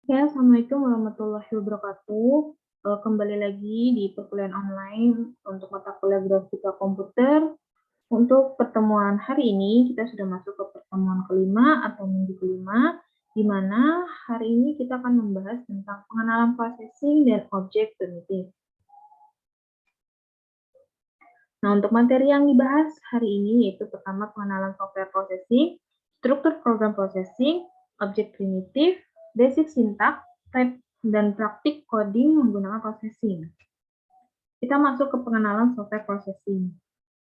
Ya, Assalamualaikum warahmatullahi wabarakatuh. Kembali lagi di perkuliahan online untuk mata kuliah grafika komputer. Untuk pertemuan hari ini, kita sudah masuk ke pertemuan kelima atau minggu kelima, di mana hari ini kita akan membahas tentang pengenalan processing dan objek primitif. Nah, untuk materi yang dibahas hari ini yaitu pertama pengenalan software processing, struktur program processing, objek primitif, basic syntax, type, dan praktik coding menggunakan processing. Kita masuk ke pengenalan software processing.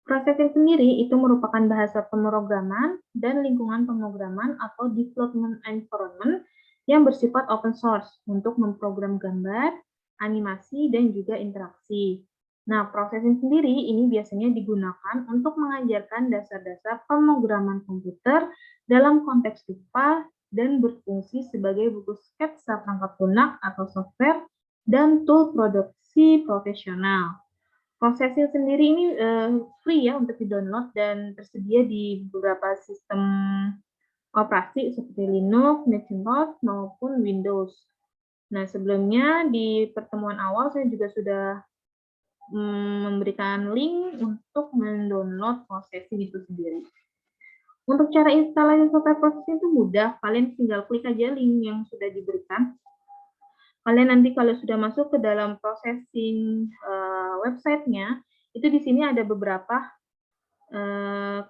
Processing sendiri itu merupakan bahasa pemrograman dan lingkungan pemrograman atau development environment yang bersifat open source untuk memprogram gambar, animasi, dan juga interaksi. Nah, processing sendiri ini biasanya digunakan untuk mengajarkan dasar-dasar pemrograman komputer dalam konteks lupa dan berfungsi sebagai buku sketsa perangkat lunak atau software dan tool produksi profesional. Processing sendiri ini free ya untuk di-download dan tersedia di beberapa sistem operasi seperti Linux, Macintosh, maupun Windows. Nah, sebelumnya di pertemuan awal saya juga sudah memberikan link untuk mendownload processing itu sendiri. Untuk cara instalasi software processing itu mudah, kalian tinggal klik aja link yang sudah diberikan. Kalian nanti kalau sudah masuk ke dalam processing websitenya, itu di sini ada beberapa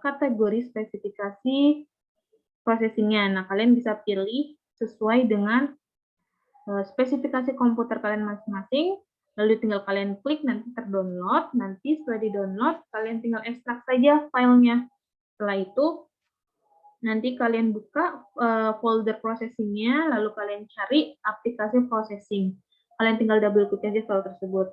kategori spesifikasi processingnya. Nah, kalian bisa pilih sesuai dengan spesifikasi komputer kalian masing-masing, lalu tinggal kalian klik nanti terdownload, nanti setelah di-download, kalian tinggal ekstrak saja filenya. Setelah itu, nanti kalian buka folder processingnya, lalu kalian cari aplikasi processing. Kalian tinggal double klik aja file tersebut.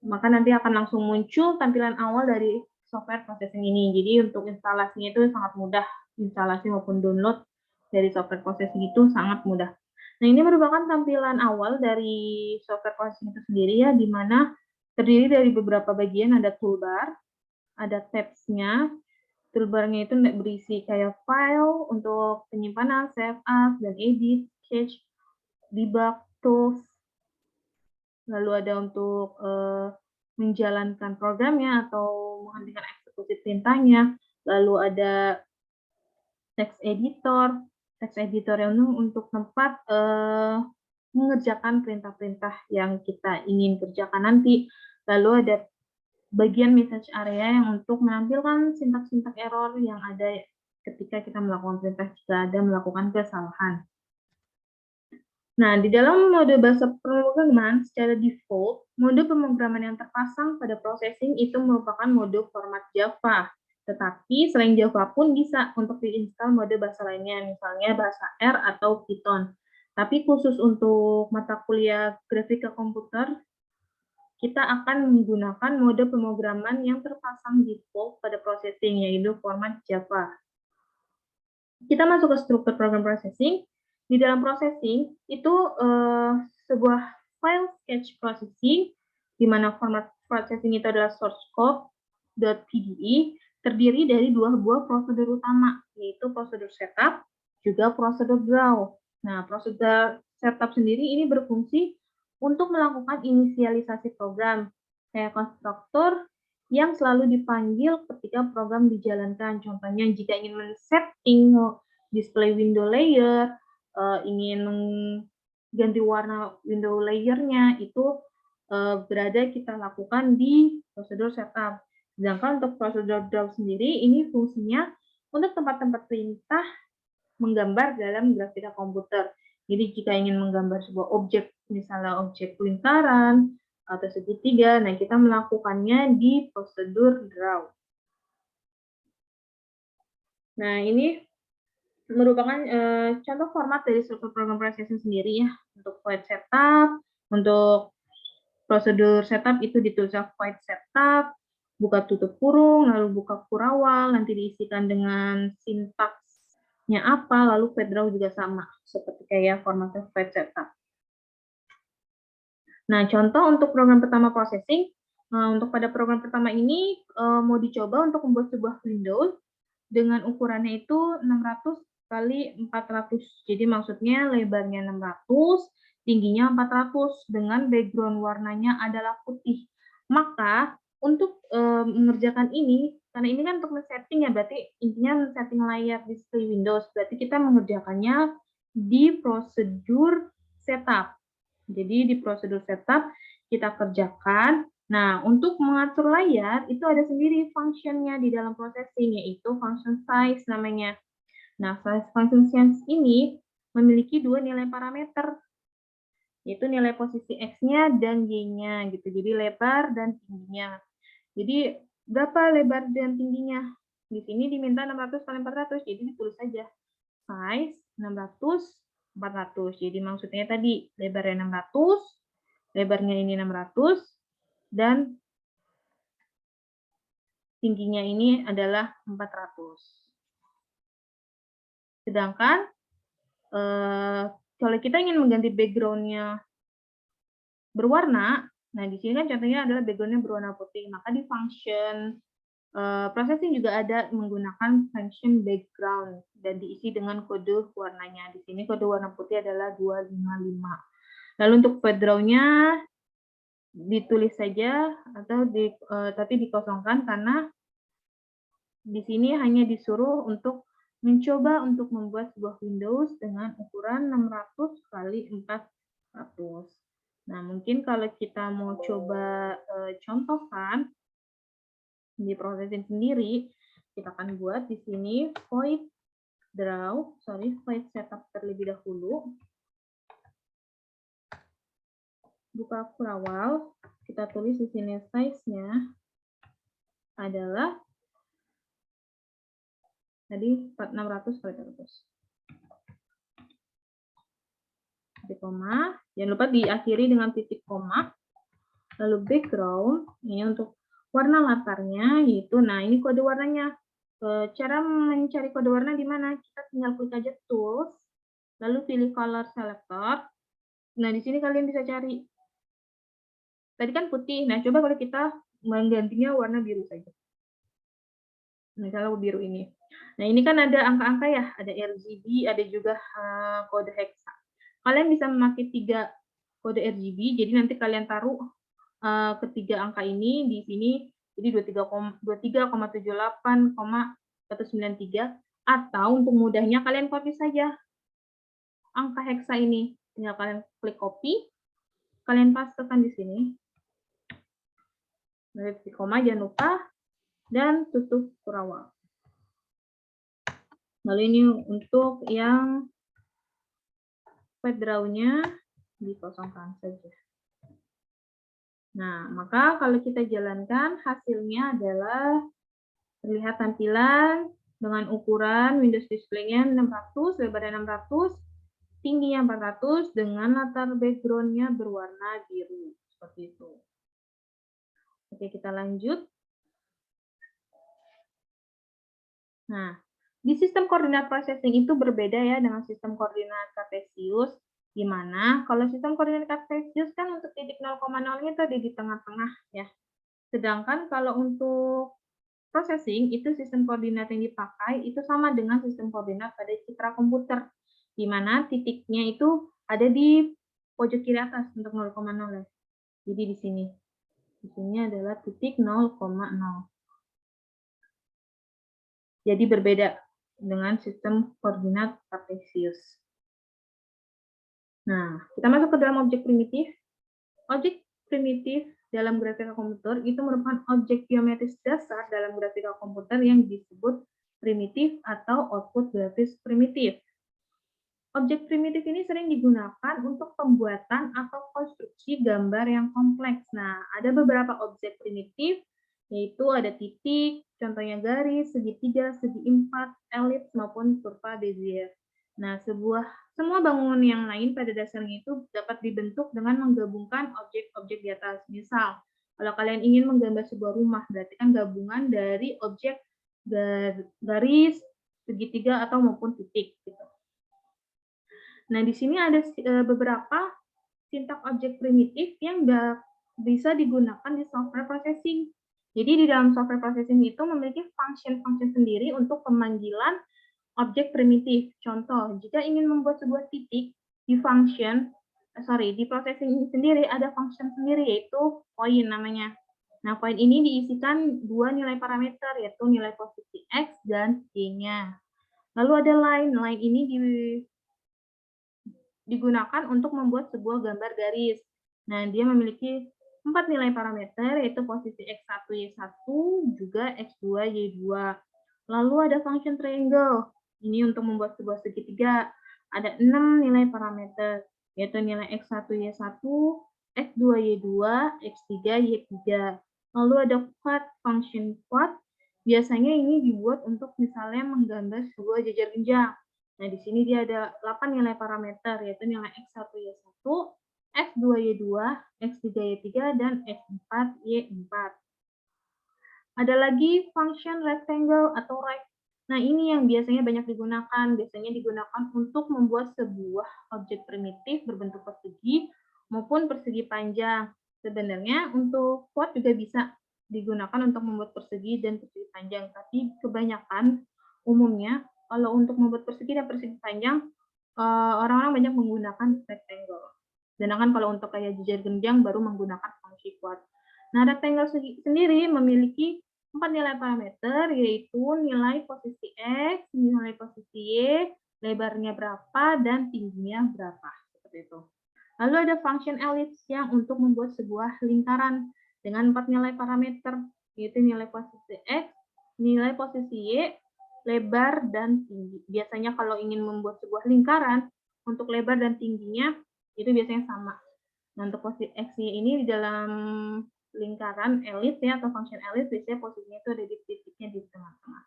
Maka nanti akan langsung muncul tampilan awal dari software processing ini. Jadi untuk instalasinya itu sangat mudah, instalasi maupun download dari software processing itu sangat mudah. Nah, ini merupakan tampilan awal dari software processing itu sendiri ya, di mana terdiri dari beberapa bagian, ada toolbar, ada tabs-nya. Toolbar-nya itu berisi kayak file untuk penyimpanan, save as, dan edit, cache, debug, tools, lalu ada untuk menjalankan programnya atau menghentikan eksekusi perintahnya, lalu ada text editor yang untuk tempat mengerjakan perintah-perintah yang kita ingin kerjakan nanti, lalu ada bagian message area yang untuk menampilkan sintak-sintak error yang ada ketika kita melakukan perintah jika ada melakukan kesalahan. Nah, di dalam mode bahasa pemrograman secara default, mode pemrograman yang terpasang pada processing itu merupakan mode format Java. Tetapi selain Java pun bisa untuk diinstal mode bahasa lainnya, misalnya bahasa R atau Python. Tapi khusus untuk mata kuliah grafika komputer, kita akan menggunakan mode pemrograman yang terpasang default pada processing, yaitu format Java. Kita masuk ke struktur program processing. Di dalam processing itu sebuah file sketch processing, di mana format processing itu adalah source code.pde, terdiri dari dua buah prosedur utama, yaitu prosedur setup, juga prosedur draw. Nah, prosedur setup sendiri ini berfungsi untuk melakukan inisialisasi program, kayak konstruktor yang selalu dipanggil ketika program dijalankan. Contohnya, jika ingin men-setting display window layer, ingin mengganti warna window layernya, itu berada kita lakukan di prosedur setup. Sedangkan untuk prosedur draw sendiri, ini fungsinya untuk tempat-tempat perintah menggambar dalam grafika komputer. Jadi jika ingin menggambar sebuah objek, misalnya objek lingkaran atau segitiga, nah kita melakukannya di prosedur draw. Nah, ini merupakan contoh format dari struktur program processing sendiri ya. Untuk void setup, untuk prosedur setup itu ditulisnya void setup, buka tutup kurung, lalu buka kurawal, nanti diisikan dengan sintaksnya apa, lalu void draw juga sama, seperti kayak format void setup. Nah, contoh untuk program pertama processing, untuk pada program pertama ini mau dicoba untuk membuat sebuah Windows dengan ukurannya itu 600 kali 400. Jadi maksudnya lebarnya 600, tingginya 400 dengan background warnanya adalah putih. Maka untuk mengerjakan ini, karena ini kan untuk men-setting ya, berarti intinya men-setting layar display Windows. Berarti kita mengerjakannya di prosedur setup. Jadi di prosedur setup kita kerjakan. Nah, untuk mengatur layar itu ada sendiri functionnya di dalam processing, yaitu function size namanya. Nah, function size ini memiliki dua nilai parameter, yaitu nilai posisi X-nya dan Y-nya gitu. Jadi lebar dan tingginya. Jadi berapa lebar dan tingginya? Di sini diminta 600 kali 400, jadi ditulis saja size 600 400. Jadi maksudnya tadi lebarnya 600, lebarnya ini 600, dan tingginya ini adalah 400. Sedangkan kalau kita ingin mengganti background-nya berwarna, nah di sini kan contohnya adalah background-nya berwarna putih, maka di function processing juga ada menggunakan function background dan diisi dengan kode warnanya. Di sini kode warna putih adalah 255. Lalu untuk background-nya ditulis saja atau tapi dikosongkan karena di sini hanya disuruh untuk mencoba untuk membuat sebuah Windows dengan ukuran 600 kali 400. Nah, mungkin kalau kita mau coba contohkan di processing sendiri, kita akan buat di sini void setup terlebih dahulu. Buka Kurawal, kita tulis di sini size-nya adalah tadi 600 kali 400. Titik koma, jangan lupa diakhiri dengan titik koma. Lalu background, ini untuk warna latarnya, yaitu, nah ini kode warnanya. Cara mencari kode warna di mana? Kita tinggal klik aja tools, lalu pilih color selector. Nah, di sini kalian bisa cari. Tadi kan putih, nah coba kalau kita menggantinya warna biru saja. Misalnya biru ini. Nah, ini kan ada angka-angka ya, ada RGB, ada juga kode hexa. Kalian bisa memakai 3 kode RGB, jadi nanti kalian taruh ketiga angka ini di sini, jadi 23,78,193, atau untuk mudahnya kalian copy saja angka hexa ini. Tinggal kalian klik copy, kalian pastekan di sini. Titik koma jangan lupa, dan tutup Kurawal. Lalu ini untuk yang background-nya dikosongkan saja. Nah, maka kalau kita jalankan, hasilnya adalah terlihat tampilan dengan ukuran Windows display-nya 600, lebarnya 600, tingginya 400, dengan latar background-nya berwarna biru. Seperti itu. Oke, kita lanjut. Nah, di sistem koordinat processing itu berbeda ya dengan sistem koordinat kartesius, di mana kalau sistem koordinat kartesius kan untuk titik 0,0-nya itu ada di tengah-tengah ya. Sedangkan kalau untuk processing itu sistem koordinat yang dipakai itu sama dengan sistem koordinat pada citra komputer, di mana titiknya itu ada di pojok kiri atas untuk 0,0 ya. Jadi di sini. Di sini adalah titik 0,0. Jadi berbeda dengan sistem koordinat kartesius. Nah, kita masuk ke dalam objek primitif. Objek primitif dalam grafika komputer itu merupakan objek geometris dasar dalam grafika komputer yang disebut primitif atau output grafis primitif. Objek primitif ini sering digunakan untuk pembuatan atau konstruksi gambar yang kompleks. Nah, ada beberapa objek primitif, yaitu ada titik, contohnya garis, segitiga, segi empat, elips, maupun kurva Bezier. Nah, semua bangunan yang lain pada dasarnya itu dapat dibentuk dengan menggabungkan objek-objek di atas. Misal, kalau kalian ingin menggambar sebuah rumah, berarti kan gabungan dari objek garis, segitiga, atau maupun titik. Gitu. Nah, di sini ada beberapa sintak objek primitif yang bisa digunakan di software processing. Jadi, di dalam software processing itu memiliki function-function sendiri untuk pemanggilan objek primitif. Contoh, jika ingin membuat sebuah titik di di processing sendiri ada function sendiri yaitu poin namanya. Nah, poin ini diisikan dua nilai parameter yaitu nilai posisi X dan Y-nya. Lalu ada line. Line ini digunakan untuk membuat sebuah gambar garis. Nah, dia memiliki 4 nilai parameter yaitu posisi X1, Y1, juga X2, Y2. Lalu ada function triangle. Ini untuk membuat sebuah segitiga. Ada 6 nilai parameter, yaitu nilai X1, Y1, X2, Y2, X3, Y3. Lalu ada quad, function quad. Biasanya ini dibuat untuk misalnya menggambar sebuah jajar genjang. Nah, di sini dia ada 8 nilai parameter, yaitu nilai X1, Y1, X2, Y2, X3, Y3, dan X4, Y4. Ada lagi function rectangle atau rect. Nah, ini yang biasanya banyak digunakan. Biasanya digunakan untuk membuat sebuah objek primitif berbentuk persegi maupun persegi panjang. Sebenarnya untuk quad juga bisa digunakan untuk membuat persegi dan persegi panjang, tapi kebanyakan umumnya kalau untuk membuat persegi dan persegi panjang, orang-orang banyak menggunakan rectangle. Sedangkan kalau untuk kayak jajar genjang baru menggunakan fungsi quad. Nah, rectangle sendiri memiliki 4 nilai parameter, yaitu nilai posisi X, nilai posisi Y, lebarnya berapa, dan tingginya berapa. Seperti itu. Lalu ada function ellipse yang untuk membuat sebuah lingkaran dengan 4 nilai parameter, yaitu nilai posisi X, nilai posisi Y, lebar, dan tinggi. Biasanya kalau ingin membuat sebuah lingkaran, untuk lebar dan tingginya, itu biasanya sama. Nah, untuk posisi X, Y ini di dalam lingkaran ellipse ya, atau function ellipse, biasanya posisinya itu ada di titiknya di tengah-tengah.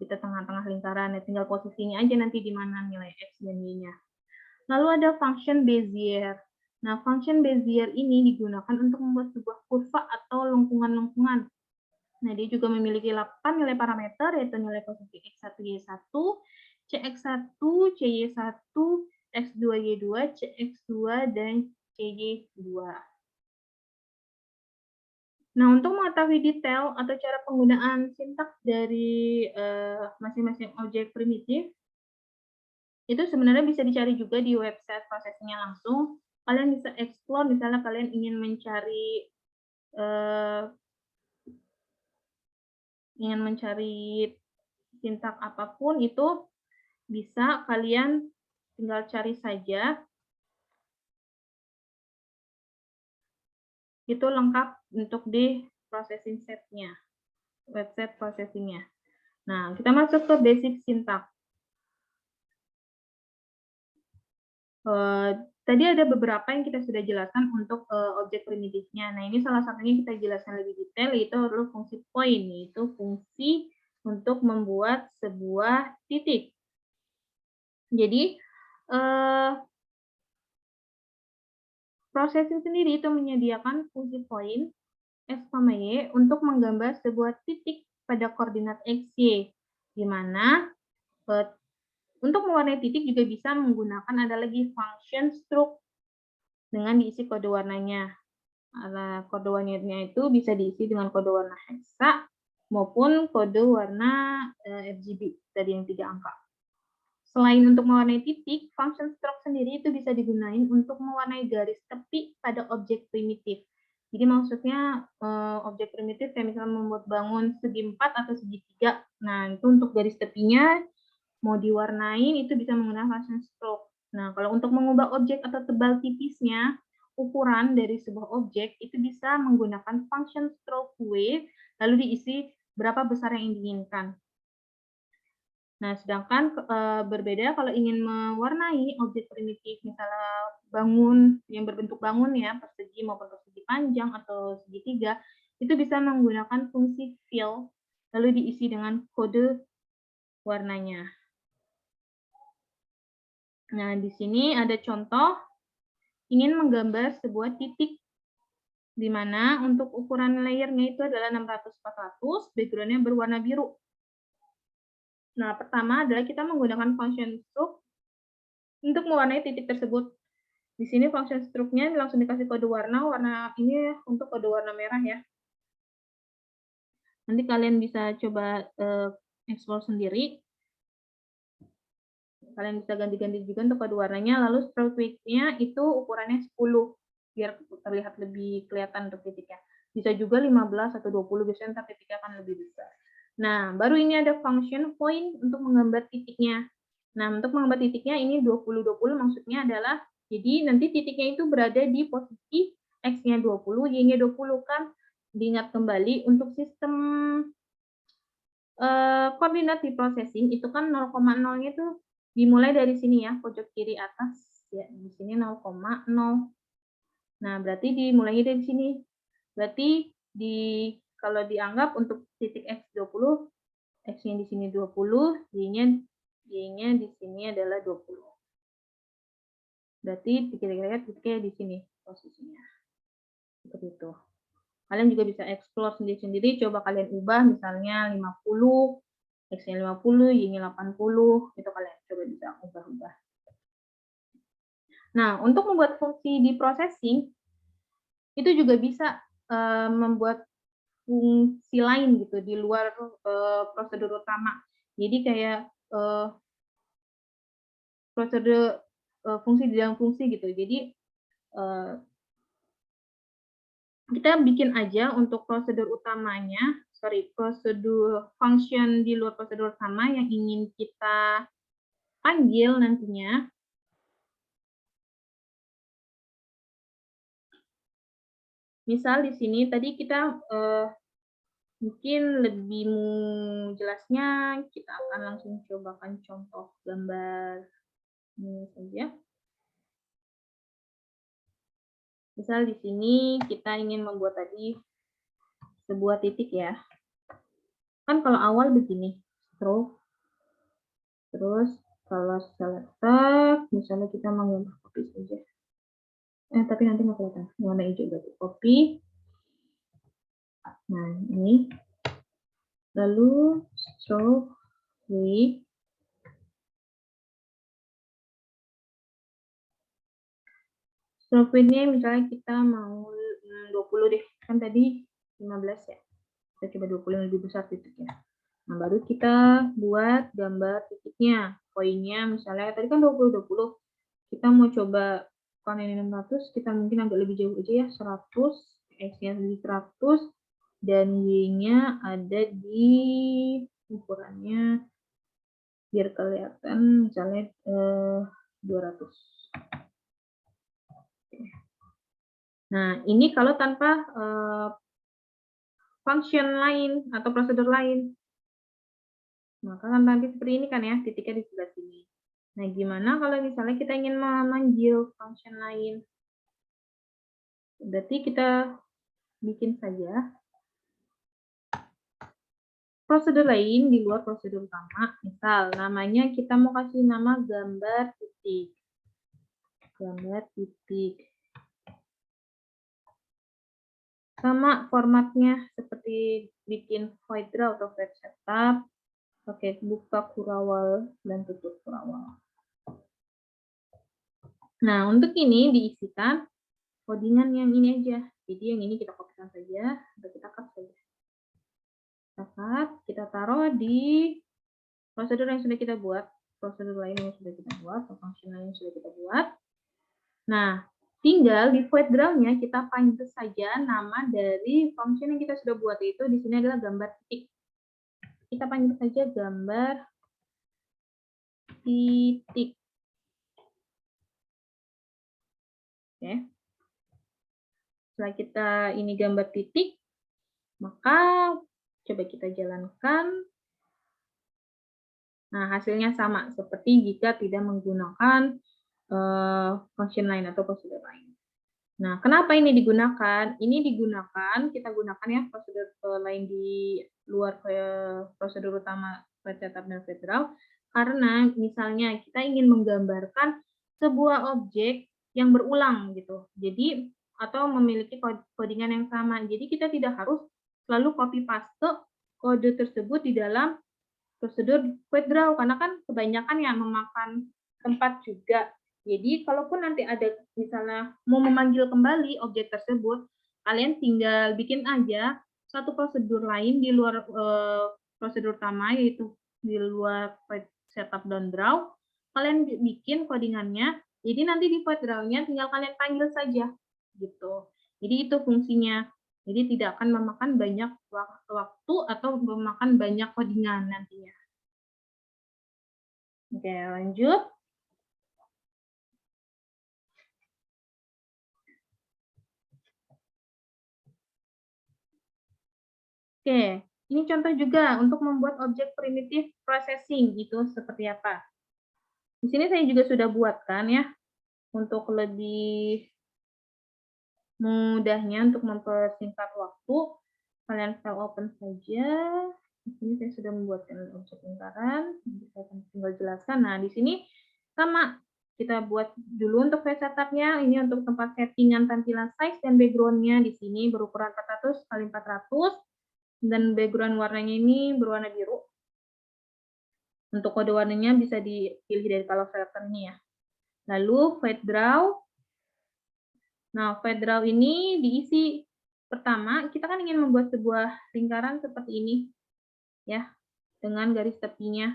Di tengah-tengah lingkaran, ya tinggal posisinya aja nanti di mana nilai X dan Y-nya. Lalu ada function Bezier. Nah, function Bezier ini digunakan untuk membuat sebuah kurva atau lengkungan-lengkungan. Nah, dia juga memiliki 8 nilai parameter, yaitu nilai posisi X1, Y1, CX1, CY1, X2, Y2, CX2, dan CY2. Nah, untuk mengetahui detail atau cara penggunaan sintaks dari masing-masing objek primitif, itu sebenarnya bisa dicari juga di website prosesnya langsung. Kalian bisa explore, misalnya kalian ingin mencari sintaks apapun, itu bisa kalian tinggal cari saja. Itu lengkap untuk di processing set-nya, website processing-nya. Nah, kita masuk ke basic syntax. Tadi ada beberapa yang kita sudah jelaskan untuk objek primitifnya. Nah, ini salah satunya kita jelaskan lebih detail, yaitu adalah fungsi point, yaitu fungsi untuk membuat sebuah titik. Jadi, processing sendiri itu menyediakan fungsi point X, Y untuk menggambar sebuah titik pada koordinat X, Y, di mana untuk mewarnai titik juga bisa menggunakan ada lagi function stroke dengan diisi kode warnanya. Kode warnanya itu bisa diisi dengan kode warna hexa maupun kode warna RGB, tadi yang 3 angka. Selain untuk mewarnai titik, function stroke sendiri itu bisa digunakan untuk mewarnai garis tepi pada objek primitif. Jadi maksudnya objek primitif kayak misalnya membuat bangun segi 4 atau segitiga. Nah, itu untuk garis tepinya mau diwarnain itu bisa menggunakan function stroke. Nah, kalau untuk mengubah objek atau tebal tipisnya, ukuran dari sebuah objek itu bisa menggunakan function stroke wave, lalu diisi berapa besar yang diinginkan. Nah, sedangkan berbeda kalau ingin mewarnai objek primitif, misalnya bangun yang berbentuk bangun ya, persegi maupun persegi panjang atau segitiga, itu bisa menggunakan fungsi fill, lalu diisi dengan kode warnanya. Nah, di sini ada contoh ingin menggambar sebuah titik di mana untuk ukuran layernya itu adalah 600-400, background-nya berwarna biru. Nah, pertama adalah kita menggunakan function stroke untuk mewarnai titik tersebut. Di sini function stroke-nya langsung dikasih kode warna ini untuk kode warna merah ya. Nanti kalian bisa coba explore sendiri. Kalian bisa ganti-ganti juga untuk kode warnanya, lalu stroke width-nya itu ukurannya 10, biar terlihat lebih kelihatan untuk titiknya. Bisa juga 15 atau 20, biasanya ntar titiknya akan lebih besar. Nah, baru ini ada function point untuk menggambar titiknya. Nah, untuk menggambar titiknya ini 20-20 maksudnya adalah, jadi nanti titiknya itu berada di posisi X-nya 20, Y-nya 20 kan. Diingat kembali untuk sistem koordinat di processing itu kan 0,0-nya itu dimulai dari sini ya, pojok kiri atas ya, di sini 0,0. Nah, berarti dimulainya dari sini. Berarti kalau dianggap untuk titik X20, X-nya di sini 20, Y-nya di sini adalah 20. Berarti kira-kira titiknya di sini posisinya. Seperti itu. Kalian juga bisa explore sendiri-sendiri, coba kalian ubah misalnya 50, X-nya 50, Y-nya 80, itu kalian coba bisa ubah-ubah. Nah, untuk membuat fungsi di processing, itu juga bisa membuat fungsi lain gitu di luar prosedur utama. Jadi kayak prosedur fungsi di dalam fungsi gitu. Jadi kita bikin aja untuk prosedur utamanya, prosedur function di luar prosedur utama yang ingin kita panggil nantinya. Misal di sini tadi kita mungkin lebih jelasnya kita akan langsung cobakan contoh gambar ini saja. Misal di sini kita ingin membuat tadi sebuah titik ya. Kan kalau awal begini, stroke. Terus kalau select, misalnya kita mau gambar copy saja. Tapi nanti nggak kelihatan. Warna hijau berarti copy. Nah, ini. Lalu stroke width. Stroke width-nya misalnya kita mau 20 deh. Kan tadi 15 ya. Kita coba 20 yang lebih besar titiknya. Nah, baru kita buat gambar titiknya. Poinnya misalnya tadi kan 20-20. Kita mau coba kalau ini 600, kita mungkin agak lebih jauh aja ya, 100, X-nya di 100, dan Y-nya ada di ukurannya, biar kelihatan misalnya 200. Nah, ini kalau tanpa function lain atau prosedur lain. Maka kan nanti seperti ini kan ya, titiknya di sebelah sini. Nah, gimana kalau misalnya kita ingin memanggil function lain? Berarti kita bikin saja prosedur lain di luar prosedur utama. Misal, namanya kita mau kasih nama gambar titik. Gambar titik. Sama formatnya seperti bikin void draw atau void setup. Oke, buka kurawal dan tutup kurawal. Nah, untuk ini diisikan codingan yang ini aja. Jadi yang ini kita kopikan saja, atau kita cut saja. Kita taruh di prosedur yang sudah kita buat, prosedur lain yang sudah kita buat, atau function lain yang sudah kita buat. Nah, tinggal di void draw-nya kita panggil saja nama dari function yang kita sudah buat, itu di sini adalah gambar titik. Kita panggil saja gambar titik. Oke. Setelah kita ini gambar titik, maka coba kita jalankan. Nah, hasilnya sama seperti jika tidak menggunakan function lain atau prosedur lain. Nah, kenapa ini digunakan? Ini digunakan, kita gunakan ya prosedur lain di luar prosedur utama void setup dan void draw, karena misalnya kita ingin menggambarkan sebuah objek yang berulang gitu. Jadi atau memiliki codingan yang sama. Jadi kita tidak harus selalu copy paste kode tersebut di dalam prosedur void draw, karena kan kebanyakan yang memakan tempat juga. Jadi kalaupun nanti ada misalnya mau memanggil kembali objek tersebut, kalian tinggal bikin aja satu prosedur lain di luar prosedur utama, yaitu di luar void setup dan draw. kalian bikin codingannya, jadi nanti di void draw-nya tinggal kalian panggil saja, gitu. Jadi itu fungsinya. Jadi tidak akan memakan banyak waktu atau memakan banyak codingan nantinya. Oke, lanjut. Oke, ini contoh juga untuk membuat objek primitif processing itu seperti apa. Di sini saya juga sudah buatkan ya, untuk lebih mudahnya untuk mempersingkat waktu, kalian file open saja. Di sini saya sudah membuatkan objek lingkaran, nanti saya akan tinggal jelaskan. Nah, di sini sama, kita buat dulu untuk file setupnya. Ini untuk tempat settingan tampilan size dan background-nya di sini berukuran 400 x 400 dan background warnanya ini berwarna biru. Untuk kode warnanya bisa dipilih dari color filter ini ya. Lalu void draw. Nah, void draw ini diisi pertama, kita kan ingin membuat sebuah lingkaran seperti ini ya, dengan garis tepinya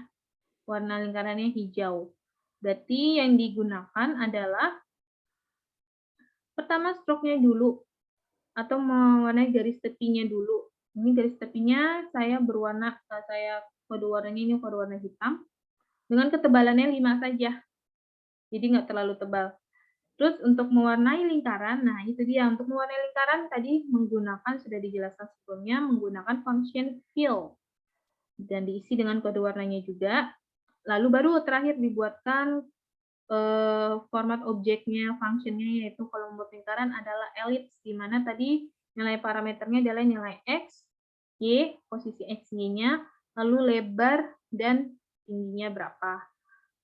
warna lingkarannya hijau. Berarti yang digunakan adalah pertama stroke-nya dulu atau mewarnai garis tepinya dulu. Ini garis tepinya saya kode warnanya ini kode warna hitam dengan ketebalannya 5 saja. Jadi nggak terlalu tebal. Terus untuk mewarnai lingkaran, nah itu dia. Untuk mewarnai lingkaran tadi menggunakan, sudah dijelaskan sebelumnya, menggunakan function fill. Dan diisi dengan kode warnanya juga. Lalu baru terakhir dibuatkan format objeknya, functionnya, yaitu kalau membuat lingkaran adalah ellipse, di mana tadi nilai parameternya adalah nilai x, y, posisi x, y-nya, lalu lebar dan tingginya berapa.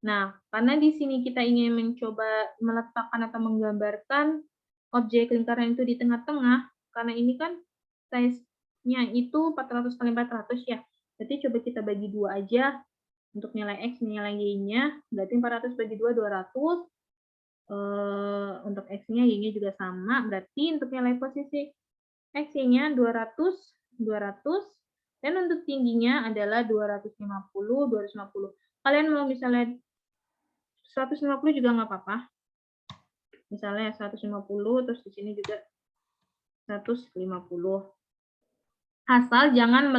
Nah, karena di sini kita ingin mencoba meletakkan atau menggambarkan objek lingkaran itu di tengah-tengah, karena ini kan size-nya itu 400 x 400 ya. Berarti coba kita bagi 2 aja untuk nilai X, nilai Y-nya. Berarti 400 bagi 2, 200. Untuk X-nya, Y-nya juga sama. Berarti untuk nilai posisi X, Y-nya 200, 200. Dan untuk tingginya adalah 250, 250. Kalian mau misalnya 150 juga nggak apa-apa. Misalnya 150, terus di sini juga 150. Asal jangan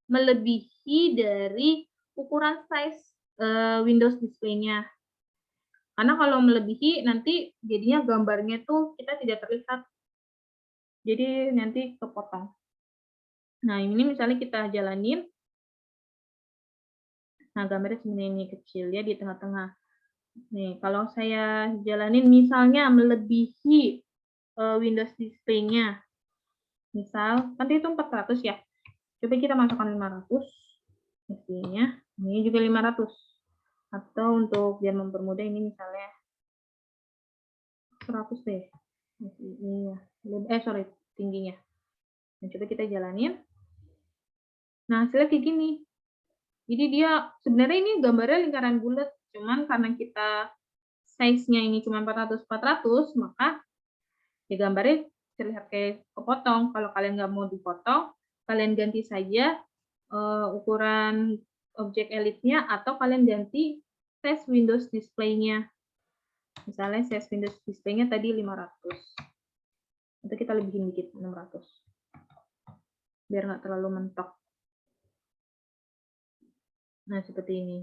melebihi dari ukuran size Windows display-nya. Karena kalau melebihi nanti jadinya gambarnya tuh kita tidak terlihat. Jadi nanti kepotong. Nah, ini misalnya kita jalanin. Nah, gambarnya sebenarnya ini kecil ya di tengah-tengah. Nih, kalau saya jalanin misalnya melebihi Windows display-nya. Misal, kan itu 400 ya. Coba kita masukkan 500. Mestinya, ini juga 500. Atau untuk biar mempermudah ini misalnya 100 deh. Sorry, tingginya. Nah, coba kita jalanin. Nah, hasilnya kayak gini. Jadi dia, sebenarnya ini gambarnya lingkaran bulat. Cuman karena kita size-nya ini cuma 400-400, maka ya gambarnya terlihat kayak kepotong. Kalau kalian nggak mau dipotong, kalian ganti saja ukuran objek elipsnya atau kalian ganti size Windows display-nya. Misalnya size Windows display-nya tadi 500. Atau kita lebihin dikit, 600. Biar nggak terlalu mentok. Nah, seperti ini.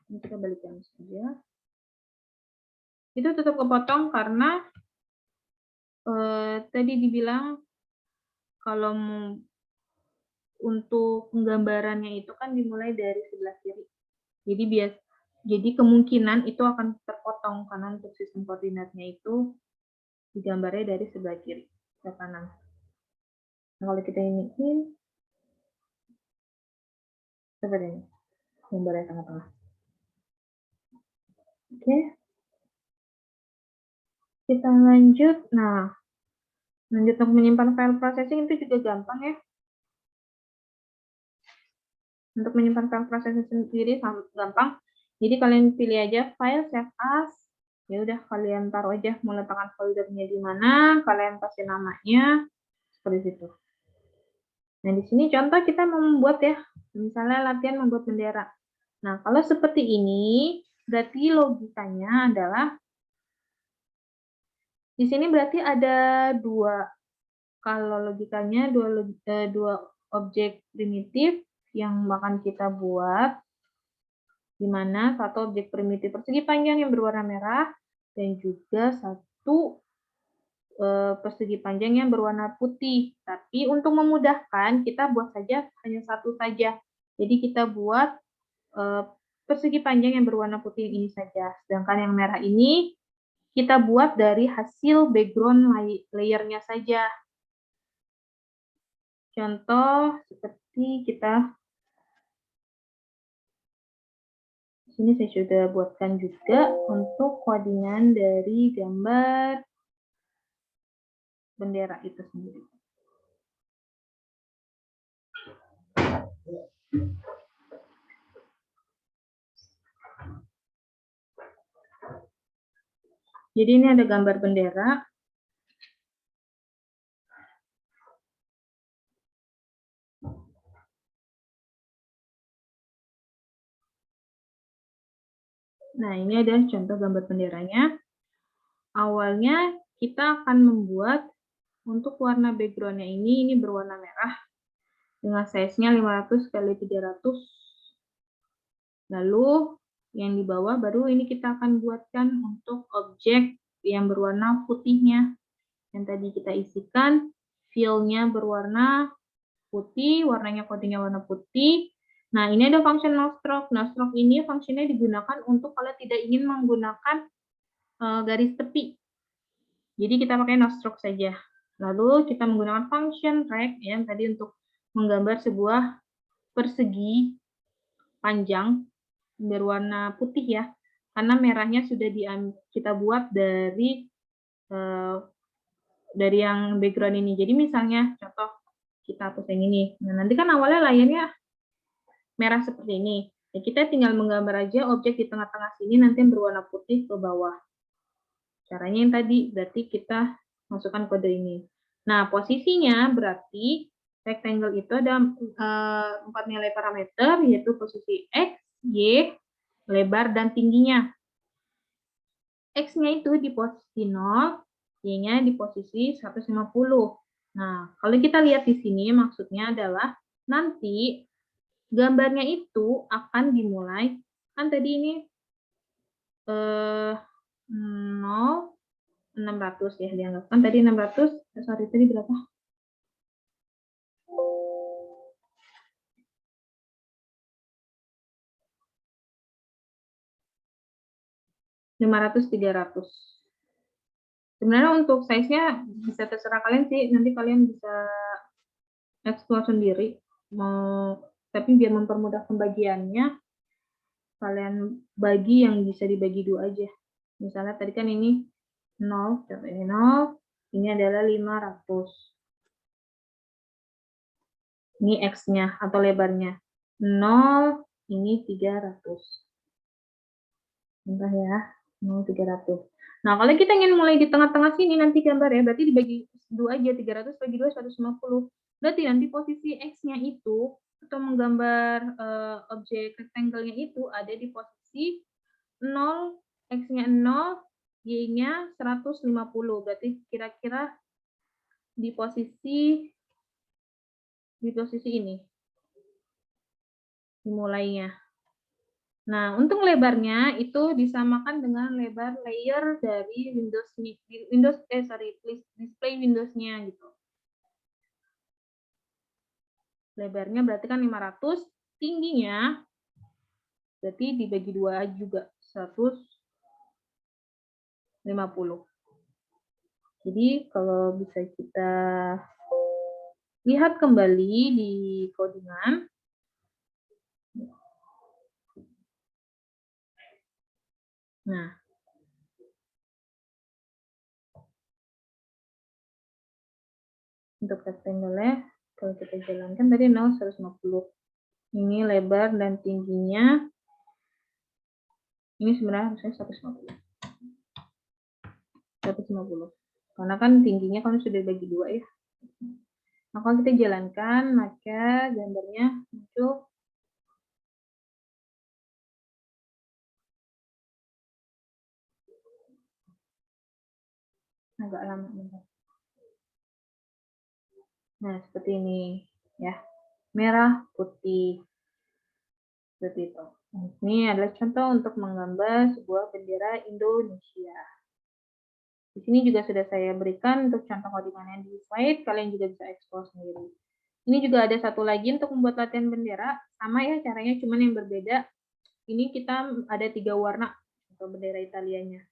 Ini kita balikkan saja. Itu tetap kepotong karena tadi dibilang kalau untuk penggambarannya itu kan dimulai dari sebelah kiri. Jadi kemungkinan itu akan terpotong karena untuk sistem koordinatnya itu digambarnya dari sebelah kiri ke kanan. Nah, kalau kita iniin seperti ini, gambarnya tengah-tengah. Oke, kita lanjut. Nah, lanjut untuk menyimpan file processing itu juga gampang ya. Untuk menyimpan file processing sendiri gampang. Jadi kalian pilih aja file, save as, Ya udah, kalian taruh aja mau letakkan foldernya di mana, kalian kasih namanya seperti itu. Nah, di sini contoh kita mau membuat ya, misalnya latihan membuat bendera. Nah, kalau seperti ini, berarti logikanya adalah di sini berarti ada dua. Kalau logikanya dua objek primitif yang akan kita buat, di mana satu objek primitif persegi panjang yang berwarna merah dan juga satu persegi panjang yang berwarna putih. Tapi untuk memudahkan, kita buat saja hanya satu saja. Jadi kita buat persegi panjang yang berwarna putih ini saja. Sedangkan yang merah ini kita buat dari hasil background layer-nya saja. Contoh seperti kita sini saya sudah buatkan juga untuk codingan dari gambar bendera itu sendiri. Jadi ini ada gambar bendera. Nah, ini ada contoh gambar benderanya. Awalnya kita akan membuat untuk warna background-nya ini berwarna merah dengan size-nya 500 kali 300. Lalu yang di bawah baru ini kita akan buatkan untuk objek yang berwarna putihnya. Yang tadi kita isikan, fill-nya berwarna putih, warnanya codingnya warna putih. Nah, ini ada function no-stroke. No-stroke ini fungsinya digunakan untuk kalau tidak ingin menggunakan garis tepi. Jadi kita pakai no-stroke saja. Lalu kita menggunakan function rect yang tadi untuk menggambar sebuah persegi panjang berwarna putih ya, karena merahnya sudah kita buat dari yang background ini. Jadi misalnya contoh kita hapus yang ini. Nah, nanti kan awalnya layarnya merah seperti ini. Ya, kita tinggal menggambar aja objek di tengah-tengah sini nanti yang berwarna putih ke bawah. Caranya yang tadi, berarti kita masukkan kode ini. Nah, posisinya berarti rectangle itu ada 4 nilai parameter, yaitu posisi X, Y, lebar, dan tingginya. X-nya itu di posisi 0, Y-nya di posisi 150. Nah, kalau kita lihat di sini, maksudnya adalah nanti gambarnya itu akan dimulai, kan tadi ini 0, 600 ya dianggap. Kan tadi 600, sorry tadi berapa? 500, 300. Sebenarnya untuk size-nya bisa terserah kalian sih, nanti kalian bisa explore sendiri. Tapi biar mempermudah pembagiannya, kalian bagi yang bisa dibagi 2 aja. Misalnya tadi kan ini 0, contohnya 0, ini adalah 500. Ini X-nya atau lebarnya. 0, ini 300. Bentar ya, 0, 300. Nah, kalau kita ingin mulai di tengah-tengah sini nanti gambar ya, berarti dibagi 2 aja, 300 bagi 2, 150. Berarti nanti posisi X-nya itu, atau menggambar objek rectangle-nya itu ada di posisi 0, X-nya 0, Y-nya 150. Berarti kira-kira di posisi ini, dimulainya. Nah, untuk lebarnya itu disamakan dengan lebar layer dari display Windows-nya gitu. Lebarnya berarti kan 500, tingginya berarti dibagi 2 juga, 150. Jadi kalau bisa kita lihat kembali di codingan. Nah, untuk rectangle-nya kalau kita jalankan tadi 0, 150. Ini lebar dan tingginya ini sebenarnya harusnya 150. 150. Karena kan tingginya kan sudah dibagi 2 ya. Nah, kalau kita jalankan, maka gambarnya muncul agak lama. Nah, seperti ini ya. Merah, putih. Seperti itu. Ini adalah contoh untuk menggambar sebuah bendera Indonesia. Di sini juga sudah saya berikan untuk contoh codingannya di slide, kalian juga bisa eksplor sendiri. Ini juga ada satu lagi untuk membuat latihan bendera, sama ya caranya, cuman yang berbeda. Ini kita ada 3 warna untuk bendera Italianya.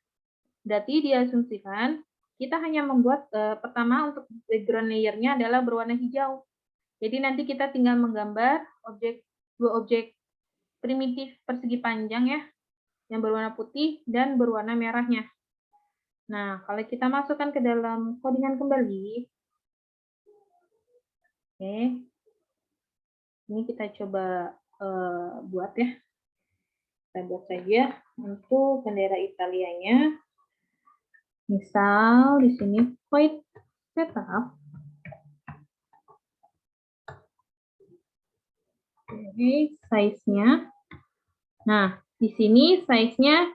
Berarti diasumsikan kita hanya membuat pertama untuk background layer-nya adalah berwarna hijau. Jadi nanti kita tinggal menggambar dua objek primitif persegi panjang ya, yang berwarna putih dan berwarna merahnya. Nah, kalau kita masukkan ke dalam codingan kembali, oke, ini kita coba buat ya. Kita buat saja untuk bendera Italianya. Misal di sini void setup. Oke, size-nya. Nah, di sini size-nya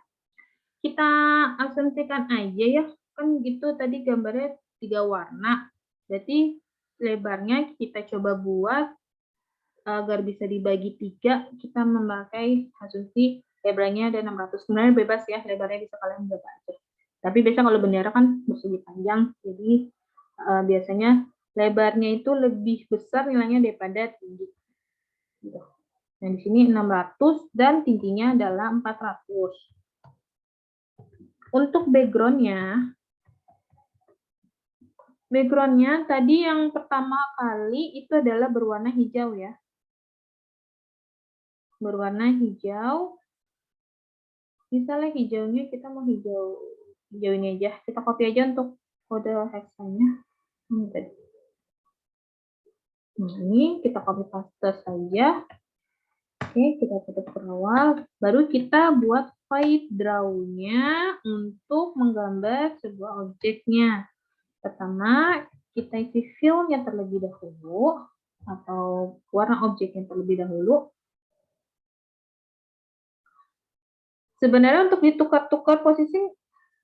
kita asumsikan aja ya. Kan gitu tadi gambarnya 3 warna. Berarti lebarnya kita coba buat agar bisa dibagi 3, kita memakai asumsi lebarnya ada 600. Sebenarnya bebas ya, lebarnya bisa kalian berapa aja. Tapi biasanya kalau bendera kan persegi panjang, jadi biasanya lebarnya itu lebih besar nilainya daripada tinggi. Gitu. Nah, di sini 600 dan tingginya adalah 400. Untuk background-nya tadi yang pertama kali itu adalah berwarna hijau ya. Berwarna hijau. Misalnya hijaunya kita mau hijau ini aja. Kita copy aja untuk kode hexanya. Nah, ini kita copy paste saja. Oke, kita tutup ke awal. Baru kita buat void draw-nya untuk menggambar sebuah objeknya. Pertama, kita isi fill-nya terlebih dahulu, atau warna objeknya terlebih dahulu. Sebenarnya untuk ditukar-tukar posisi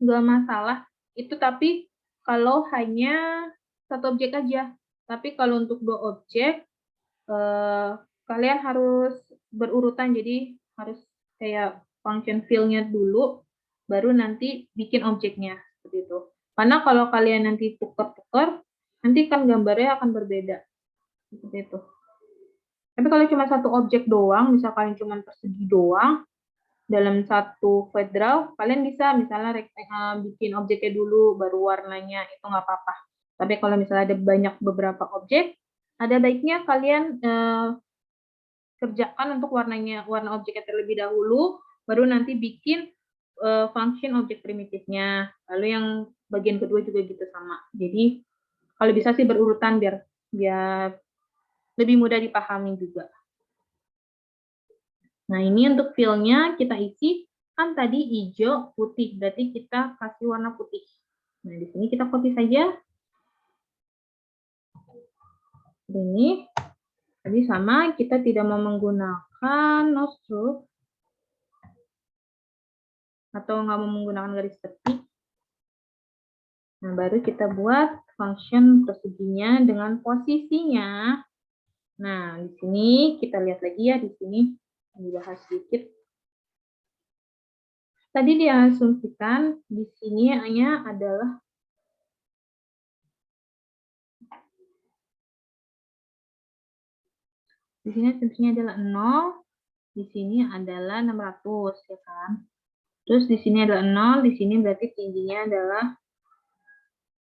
nggak masalah. Itu tapi kalau hanya satu objek aja. Tapi kalau untuk 2 objek, kalian harus berurutan. Jadi harus kayak function fill-nya dulu, baru nanti bikin objeknya. Seperti itu. Karena kalau kalian nanti tukar-tukar, nanti kan gambarnya akan berbeda. Seperti itu. Tapi kalau cuma satu objek doang, misalkan cuma persegi doang, dalam satu void draw, kalian bisa misalnya bikin objeknya dulu, baru warnanya, itu nggak apa-apa. Tapi kalau misalnya ada banyak beberapa objek, ada baiknya kalian kerjakan untuk warna objeknya terlebih dahulu, baru nanti bikin function objek primitifnya. Lalu yang bagian kedua juga gitu sama. Jadi kalau bisa sih berurutan biar lebih mudah dipahami juga. Nah, ini untuk fill-nya kita isi, kan tadi hijau, putih, berarti kita kasih warna putih. Nah, di sini kita copy saja. Ini, tadi sama, kita tidak mau menggunakan no stroke, atau nggak mau menggunakan garis tepi. Nah, baru kita buat function perseginya dengan posisinya. Nah, di sini kita lihat lagi ya, di sini dibahas sedikit. Tadi diasumsikan di sini hanya adalah di sini asumsinya adalah 0, di sini adalah 600 ya kan. Terus di sini adalah 0, di sini berarti tingginya adalah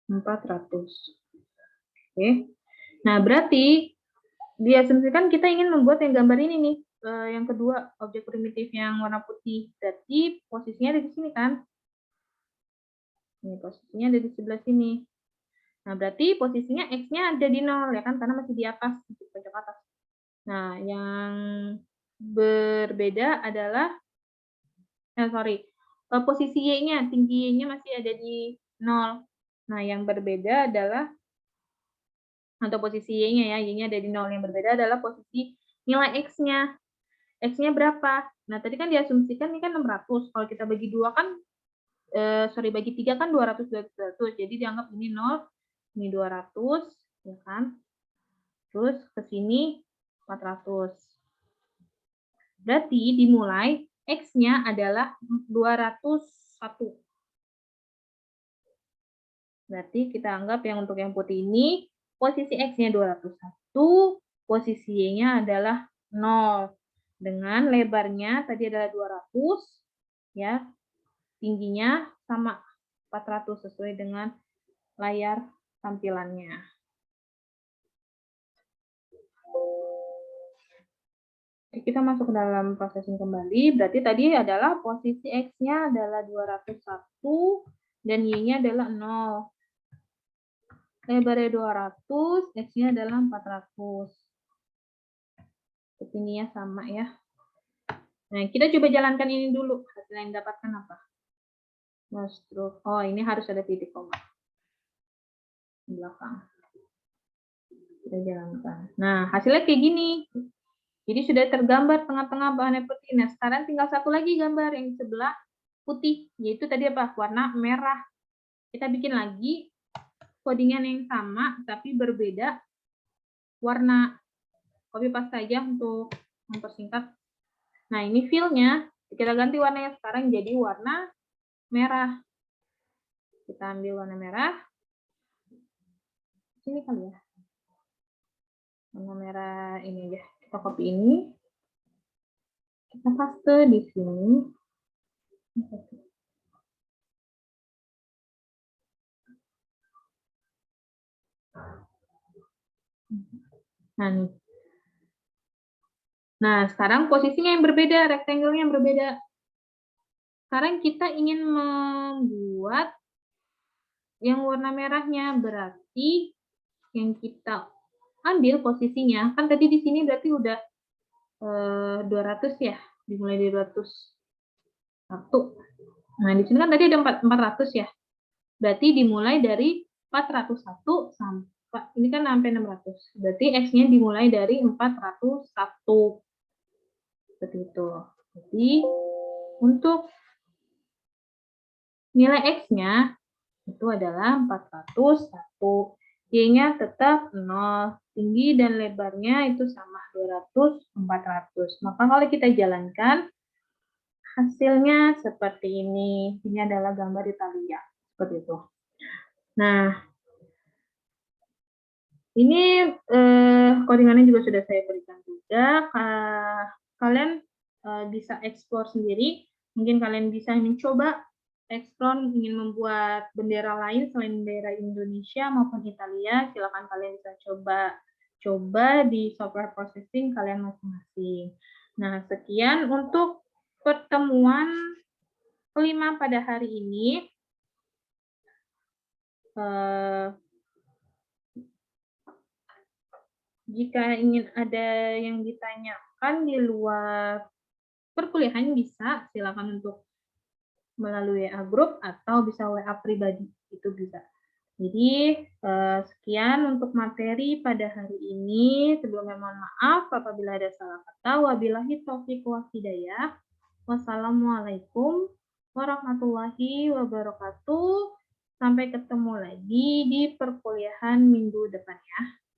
400. Oke. Nah, berarti diasumsikan kita ingin membuat yang gambar ini nih, yang kedua, objek primitif yang warna putih. Berarti posisinya ada di sini kan? Ini posisinya ada di sebelah sini. Nah, berarti posisinya X-nya ada di 0, ya kan? Karena masih di atas, di pojok atas. Nah, yang berbeda adalah, posisi Y-nya, tinggi Y-nya masih ada di 0. Nah, yang berbeda adalah atau posisi Y-nya ya, Y-nya ada di 0. Yang berbeda adalah posisi nilai X-nya. X-nya berapa? Nah, tadi kan diasumsikan ini kan 600. Kalau kita bagi 2 kan, bagi 3 kan 200, 200. Jadi dianggap ini 0, ini 200, ya kan? Terus ke sini 400. Berarti dimulai X-nya adalah 201. Berarti kita anggap yang untuk yang putih ini, posisi X-nya 201, posisi Y-nya adalah 0. Dengan lebarnya tadi adalah 200, ya, tingginya sama 400 sesuai dengan layar tampilannya. Kita masuk ke dalam processing kembali, berarti tadi adalah posisi X-nya adalah 201 dan Y-nya adalah 0. Lebarnya 200, X-nya adalah 400. Ini ya sama ya. Nah, kita coba jalankan ini dulu. Hasil yang didapatkan apa? Oh, ini harus ada titik koma di belakang. Kita jalankan. Nah, hasilnya kayak gini. Jadi sudah tergambar tengah-tengah bahannya putih. Nah, sekarang tinggal satu lagi gambar yang sebelah putih, yaitu tadi apa? Warna merah. Kita bikin lagi codingan yang sama, tapi berbeda warna. Copy paste saja untuk mempersingkat. Nah, ini fill-nya. Kita ganti warnanya sekarang jadi warna merah. Kita ambil warna merah. Sini kali ya. Warna merah ini aja. Kita copy ini. Kita paste di sini. Nah, nih. Nah, sekarang posisinya yang berbeda, rectangle-nya yang berbeda. Sekarang kita ingin membuat yang warna merahnya, berarti yang kita ambil posisinya, kan tadi di sini berarti udah 200 ya, dimulai dari 201. Nah, di sini kan tadi ada 400 ya. Berarti dimulai dari 401 sampai, ini kan sampai 600. Berarti X-nya dimulai dari 401. Seperti itu. Jadi, untuk nilai X-nya itu adalah 401. Y-nya tetap 0. Tinggi dan lebarnya itu sama 200, 400. Maka kalau kita jalankan, hasilnya seperti ini. Ini adalah gambar Italia. Seperti itu. Nah, ini codingannya juga sudah saya berikan juga. Kalian bisa explore sendiri. Mungkin kalian bisa mencoba explore ingin membuat bendera lain selain bendera Indonesia maupun Italia. Silakan kalian bisa coba di software processing kalian masing-masing. Nah, sekian untuk pertemuan kelima pada hari ini. Jika ingin ada yang ditanyakan di luar perkuliahan bisa, silakan untuk melalui WA grup atau bisa WA pribadi, itu bisa. Jadi, sekian untuk materi pada hari ini. Sebelumnya mohon maaf apabila ada salah kata. Wabillahi taufiq wal hidayah. Wassalamualaikum warahmatullahi wabarakatuh. Sampai ketemu lagi di perkuliahan minggu depan ya.